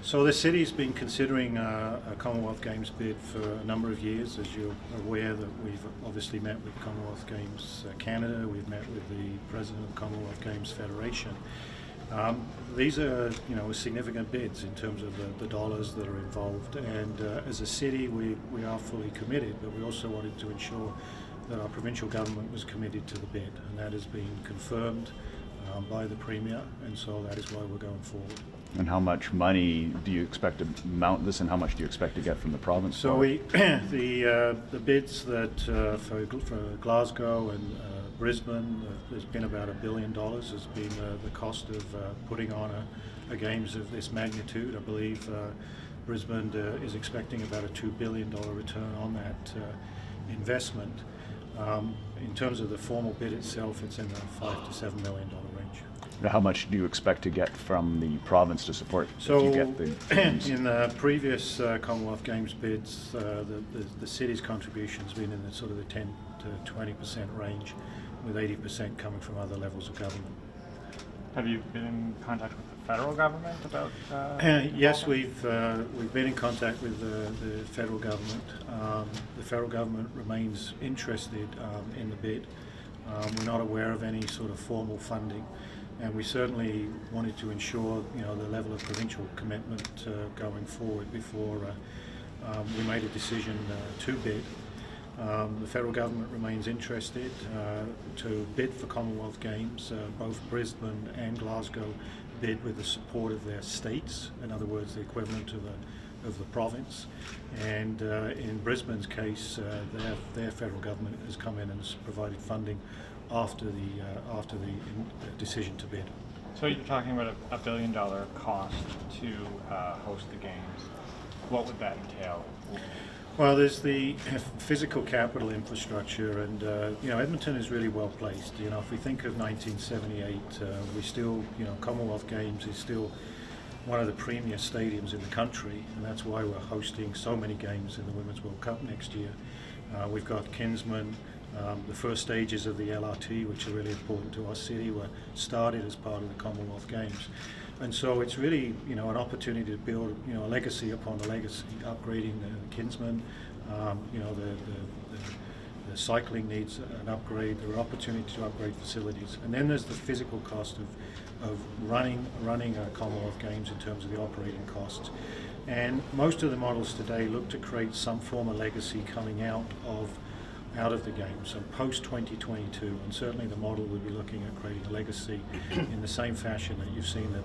So the city's been considering a Commonwealth Games bid for a number of years. As you're aware, that we've obviously met with Commonwealth Games Canada, we've met with the President of the Commonwealth Games Federation. These are, significant bids in terms of the dollars that are involved, and as a city we are fully committed, but we also wanted to ensure that our provincial government was committed to the bid, and that has been confirmed by the Premier, and so that is why we're going forward. And how much money do you expect to mount this, and how much do you expect to get from the province? So the bids that for Glasgow and Brisbane, there's been about $1 billion has been the cost of putting on a games of this magnitude. I believe Brisbane is expecting about a $2 billion return on that investment. In terms of the formal bid itself, it's in the $5 to $7 million range. How much do you expect to get from the province to support if you get the games? In the previous Commonwealth Games bids, the city's contribution has been in the sort of the 10 to 20% range, with 80% coming from other levels of government. Have you been in contact with the federal government about? Yes, we've been in contact with the federal government. The federal government remains interested in the bid. We're not aware of any sort of formal funding, and we certainly wanted to ensure the level of provincial commitment going forward before we made a decision to bid. The federal government remains interested to bid for Commonwealth Games. Both Brisbane and Glasgow bid with the support of their states, in other words, the equivalent of the province. And in Brisbane's case, their federal government has come in and has provided funding after the decision to bid. So you're talking about a $1 billion cost to host the games. What would that entail? Well, there's the physical capital infrastructure, and Edmonton is really well placed. If we think of 1978, we still, Commonwealth Games is still one of the premier stadiums in the country, and that's why we're hosting so many games in the Women's World Cup next year. We've got Kinsman. The first stages of the LRT, which are really important to our city, were started as part of the Commonwealth Games. And so it's really, an opportunity to build, a legacy upon the legacy, upgrading the Kinsman. The cycling needs an upgrade. There are opportunities to upgrade facilities, and then there's the physical cost of running Commonwealth Games in terms of the operating costs. And most of the models today look to create some form of legacy coming out of the game, so post 2022, and certainly the model would be looking at creating a legacy in the same fashion that you've seen that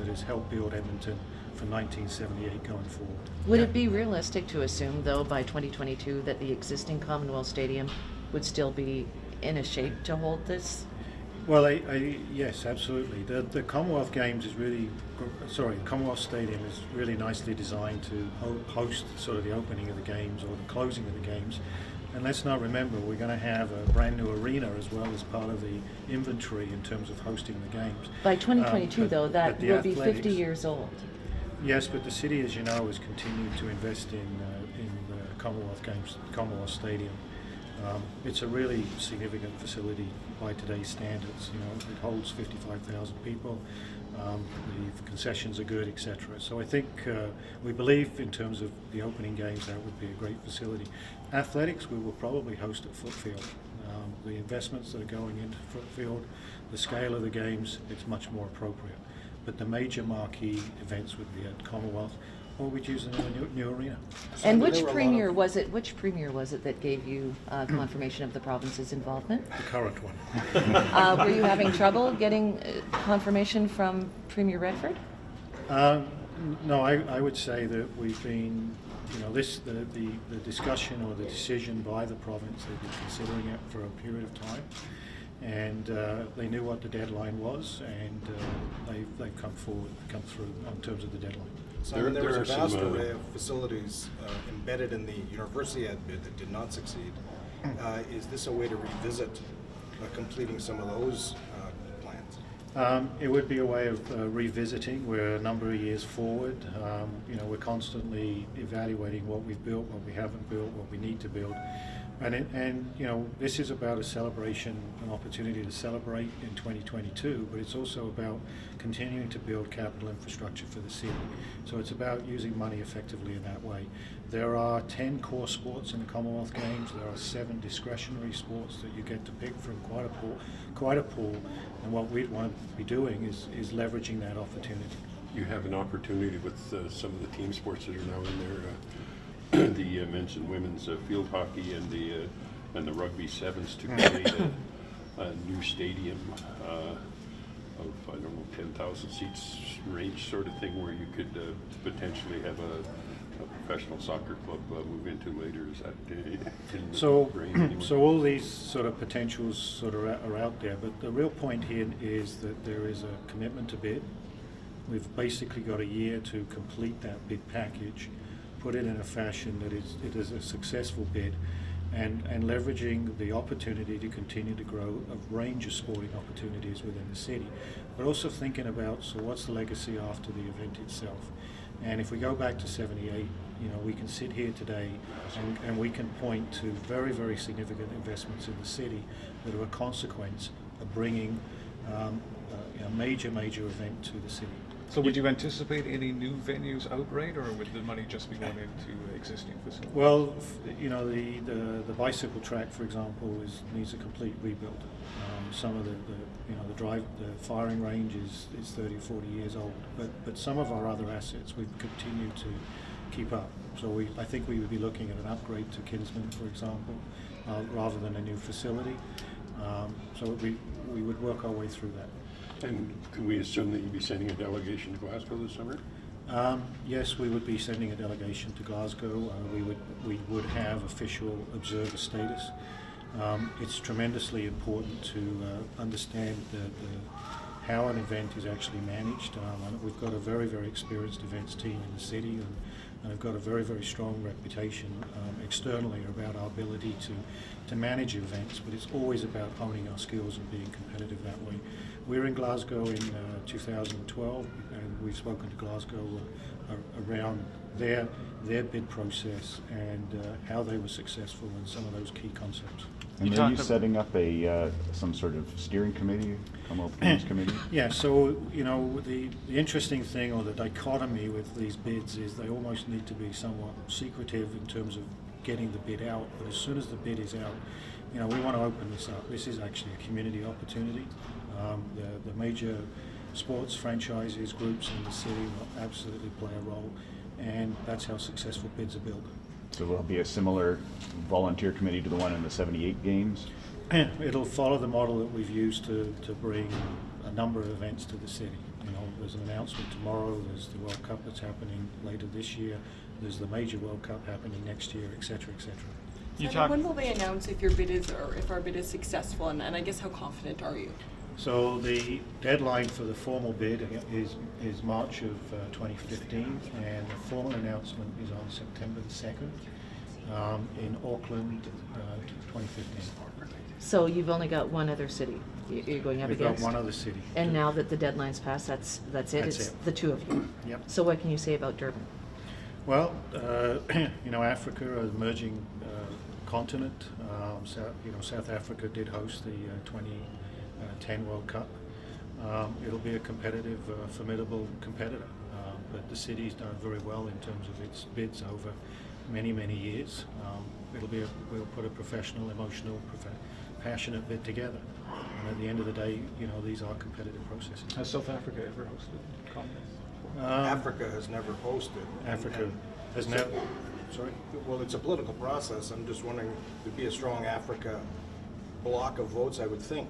has helped build Edmonton from 1978 going forward. Would it be realistic to assume, though, by 2022 that the existing Commonwealth Stadium would still be in a shape to hold this? Well, yes, absolutely. The Commonwealth Games is Commonwealth Stadium is really nicely designed to host sort of the opening of the games or the closing of the games. And let's not remember, we're going to have a brand new arena as well as part of the inventory in terms of hosting the games. By 2022, though, that will be 50 years old. Yes, but the city, as you know, has continued to invest in the Commonwealth Games, Commonwealth Stadium. It's a really significant facility by today's standards. It holds 55,000 people. The concessions are good, etc. So I think we believe in terms of the opening games that would be a great facility. Athletics, we will probably host at Footfield. The investments that are going into Footfield, the scale of the games, it's much more appropriate. But the major marquee events would be at Commonwealth, or we'd use a new arena. And which premier was it? Which premier was it that gave you confirmation of the province's involvement? The current one. Were you having trouble getting confirmation from Premier Redford? No, I would say that we've been, the discussion or the decision by the province, they've been considering it for a period of time, and they knew what the deadline was, and they've come through in terms of the deadline. Simon, there was a vast array of facilities embedded in the University Ed bid that did not succeed. Is this a way to revisit completing some of those plans? It would be a way of revisiting. We're a number of years forward. We're constantly evaluating what we've built, what we haven't built, what we need to build. And you know, this is about a celebration, an opportunity to celebrate in 2022, but it's also about continuing to build capital infrastructure for the city. So it's about using money effectively in that way. There are 10 core sports in the Commonwealth Games. There are 7 discretionary sports that you get to pick from, quite a pool. And what we'd want to be doing is leveraging that opportunity. You have an opportunity with some of the team sports that are now in there. The mentioned women's field hockey and the rugby sevens to create a new stadium of, I don't know, 10,000 seats range sort of thing where you could potentially have a professional soccer club move into later. Is that in the brain anyway? So all these sort of potentials sort of are out there, but the real point here is that there is a commitment to bid. We've basically got a year to complete that bid package, put it in a fashion that it is a successful bid, and leveraging the opportunity to continue to grow a range of sporting opportunities within the city, but also thinking about, so what's the legacy after the event itself? And if we go back to 78, you know, we can sit here today and we can point to very, very significant investments in the city that are a consequence of bringing a major event to the city. So would you anticipate any new venues outright, or would the money just be going into existing facilities? Well, you know, the bicycle track, for example, needs a complete rebuild. Some of the firing range is 30 or 40 years old, but some of our other assets we've continued to keep up. So I think we would be looking at an upgrade to Kinsman, for example, rather than a new facility. So we would work our way through that. And can we assume that you'd be sending a delegation to Glasgow this summer? Yes, we would be sending a delegation to Glasgow. We would have official observer status. It's tremendously important to understand how an event is actually managed. We've got a very experienced events team in the city, and have got a very strong reputation externally about our ability to manage events, but it's always about honing our skills and being competitive that way. We were in Glasgow in 2012, and we've spoken to Glasgow around their bid process and how they were successful in some of those key concepts. And are you setting up some sort of steering committee, Commonwealth Games committee? Yeah, so you know, the interesting thing, or the dichotomy with these bids, is they almost need to be somewhat secretive in terms of getting the bid out, but as soon as the bid is out, you know, we want to open this up. This is actually a community opportunity. The major sports franchises, groups in the city will absolutely play a role, and that's how successful bids are built. So there'll be a similar volunteer committee to the one in the 78 games? It'll follow the model that we've used to bring a number of events to the city. You know, there's an announcement tomorrow, there's the World Cup that's happening later this year, there's the major World Cup happening next year, etc., etc. You When will they announce if your bid is, or if our bid is successful, and I guess how confident are you? So the deadline for the formal bid is March of 2015, and the formal announcement is on September the 2nd in Auckland, 2015. So you've only got one other city you're going up We've against? got one other city. And now that the deadline's passed, that's it? That's It's it. the two of you? Yep. So what can you say about Durban? Well, you know, Africa, an emerging continent. South Africa did host the 2010 World Cup. It'll be a competitive, formidable competitor, but the city's done very well in terms of its bids over many years. We'll put a professional, emotional, passionate bid together. And at the end of the day, you know, these are competitive processes. Has South Africa ever hosted Commonwealth? Africa has never hosted. Africa has never. Sorry? Well, it's a political process. I'm just wondering, there'd be a strong Africa block of votes, I would think,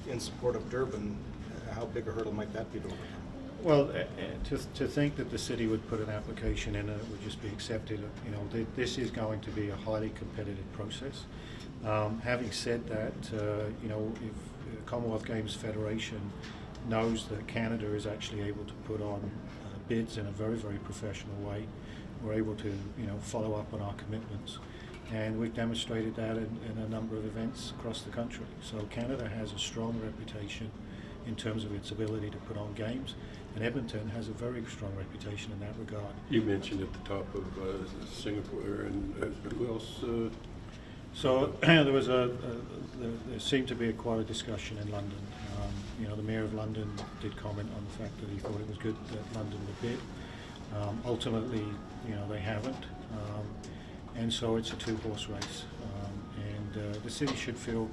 in support of Durban. How big a hurdle might that be to overcome? Well, to think that the city would put an application in and it would just be accepted, you know, this is going to be a highly competitive process. Having said that, you know, if the Commonwealth Games Federation knows that Canada is actually able to put on bids in a very professional way, we're able to, you know, follow up on our commitments. And we've demonstrated that in a number of events across the country. So Canada has a strong reputation in terms of its ability to put on games, and Edmonton has a very strong reputation in that regard. You mentioned at the top of Singapore, and who else? So there seemed to be quite a discussion in London. The Mayor of London did comment on the fact that he thought it was good that London would bid. Ultimately, they haven't, and so it's a two-horse race. And the city should feel,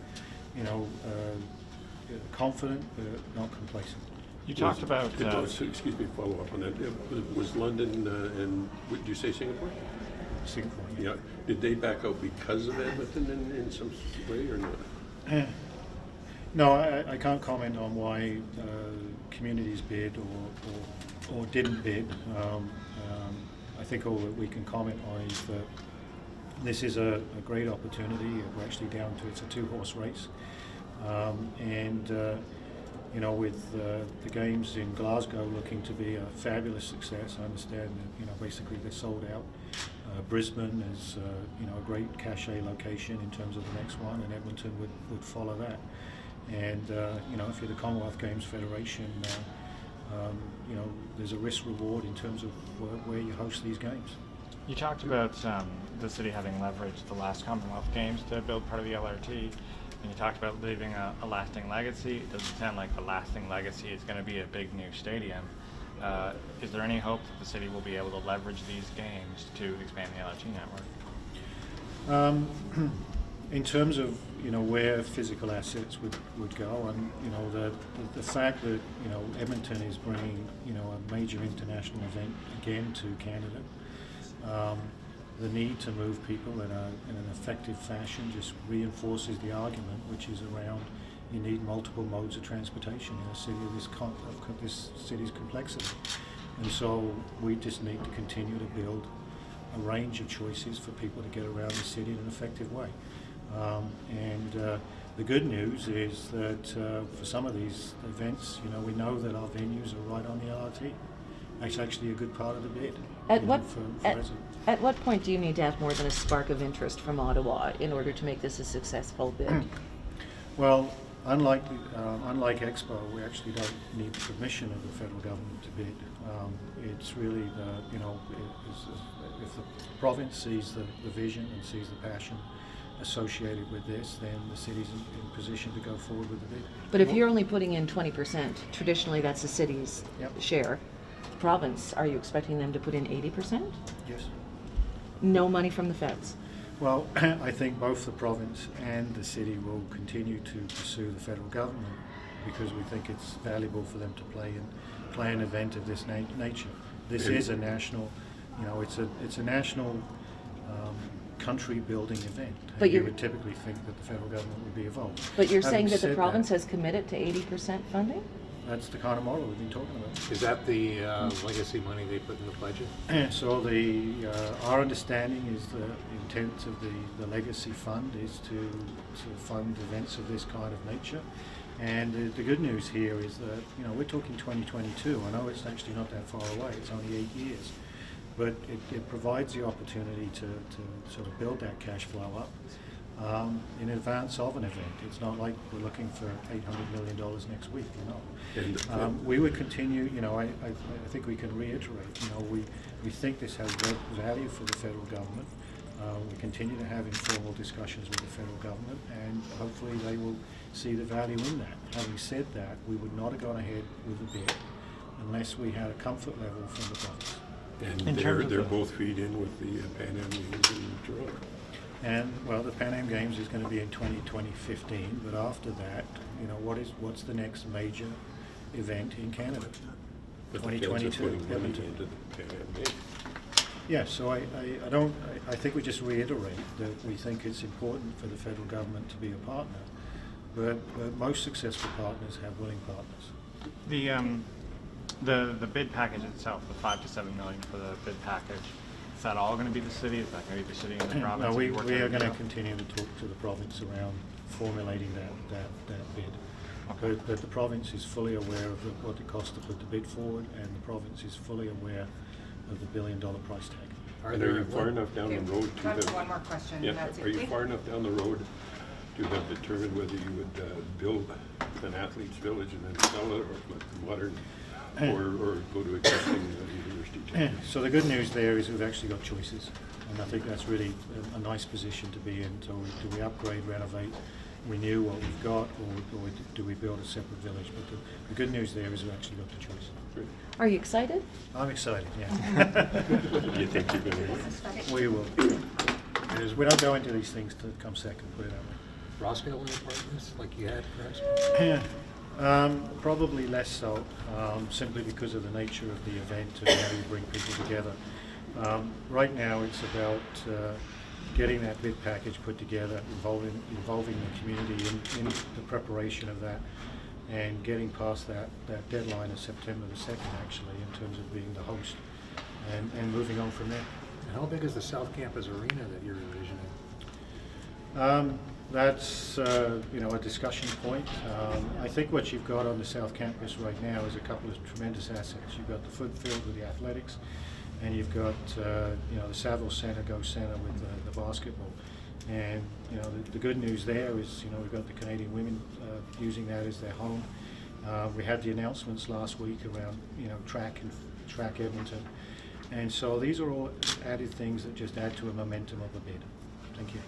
confident but not complacent. You talked about. Excuse me, follow up on that. Was London and would you say Singapore? Singapore. Yeah. Did they back out because of Edmonton in some way or not? No, I can't comment on why communities bid or didn't bid. I think all that we can comment on is that this is a great opportunity. We're actually down to it's a two-horse race, with the games in Glasgow looking to be a fabulous success. I understand that basically they're sold out. Brisbane is a great cachet location in terms of the next one, and Edmonton would follow that. And if you're the Commonwealth Games Federation, there's a risk reward in terms of where you host these games. You talked about the city having leveraged the last Commonwealth Games to build part of the LRT, and you talked about leaving a lasting legacy. It doesn't sound like the lasting legacy is going to be a big new stadium. Is there any hope that the city will be able to leverage these games to expand the LRT network? In terms of where physical assets would go, and the fact that Edmonton is bringing a major international event again to Canada, the need to move people in an effective fashion just reinforces the argument, which is around you need multiple modes of transportation in a city of this city's complexity, and so we just need to continue to build a range of choices for people to get around the city in an effective way. The good news is that for some of these events, we know that our venues are right on the LRT. That's actually a good part of the bid. At what point do you need to have more than a spark of interest from Ottawa in order to make this a successful bid? Well, unlike Expo, we actually don't need the permission of the federal government to bid. It's really if the province sees the vision and sees the passion associated with this, then the city's in position to go forward with the bid. But if you're only putting in 20%, traditionally that's the city's share. Province, are you expecting them to put in 80%? Yes. No money from the feds? Well, I think both the province and the city will continue to pursue the federal government because we think it's valuable for them to play an event of this nature. This is a national, it's a national country-building event. But you would typically think that the federal government would be involved. But you're Having saying that the said province has committed to 80% funding? That's the kind of model we've been talking about. Is that the legacy money they put in the budget? So our understanding is the intent of the legacy fund is to fund events of this kind of nature. And the good news here is that we're talking 2022. I know it's actually not that far away. It's only 8 years, but it provides the opportunity to sort of build that cash flow up in advance of an event. It's not like we're looking for $800 million next week. We would continue. I think we can reiterate. We think this has value for the federal government. We continue to have informal discussions with the federal government, and hopefully they will see the value in that. Having said that, we would not have gone ahead with the bid unless we had a comfort level from the province. And they're both feed in with the Pan Am Games in Toronto. And well, the Pan Am Games is going to be in 2015, but after that, what's the next major event in Canada? But 2022, Edmonton. into the Pan Am Games. Yeah, so I think we just reiterate that we think it's important for the federal government to be a partner, but most successful partners have willing partners. The bid package itself, the $5 to $7 million for the bid package, is that all going to be the city? Is that going to be the city and the province? No, we are going to continue to talk to the province around formulating that bid. Okay. But the province is fully aware of what it costs to put the bid forward, and the province is fully aware of the $1 billion price tag. And are you far enough down the road to Time have... for one more question. Yeah, That's it. are you far enough down the road to have determined whether you would build an athlete's village and then sell it, or let the modern, or go to existing university champions? So the good news there is we've actually got choices. And I think that's really a nice position to be in. So do we upgrade, renovate, renew what we've got, or do we build a separate village? But the good news there is we've actually got the choice. Are you excited? I'm excited, yeah. Do you think you're going to? We will. We don't go into these things to come second, put it that way. Rossdale in apartments like you had perhaps? Probably less so, simply because of the nature of the event and how you bring people together. Right now it's about getting that bid package put together, involving the community in the preparation of that, and getting past that deadline of September the 2nd actually, in terms of being the host, and moving on from there. And how big is the South Campus arena that you're envisioning? That's a discussion point. I think what you've got on the South Campus right now is a couple of tremendous assets. You've got the foot field with the athletics, and you've got the Saville Centre, Go Centre with the basketball. And the good news there is we've got the Canadian women using that as their home. We had the announcements last week around track Edmonton, and so these are all added things that just add to a momentum of the bid. Thank you.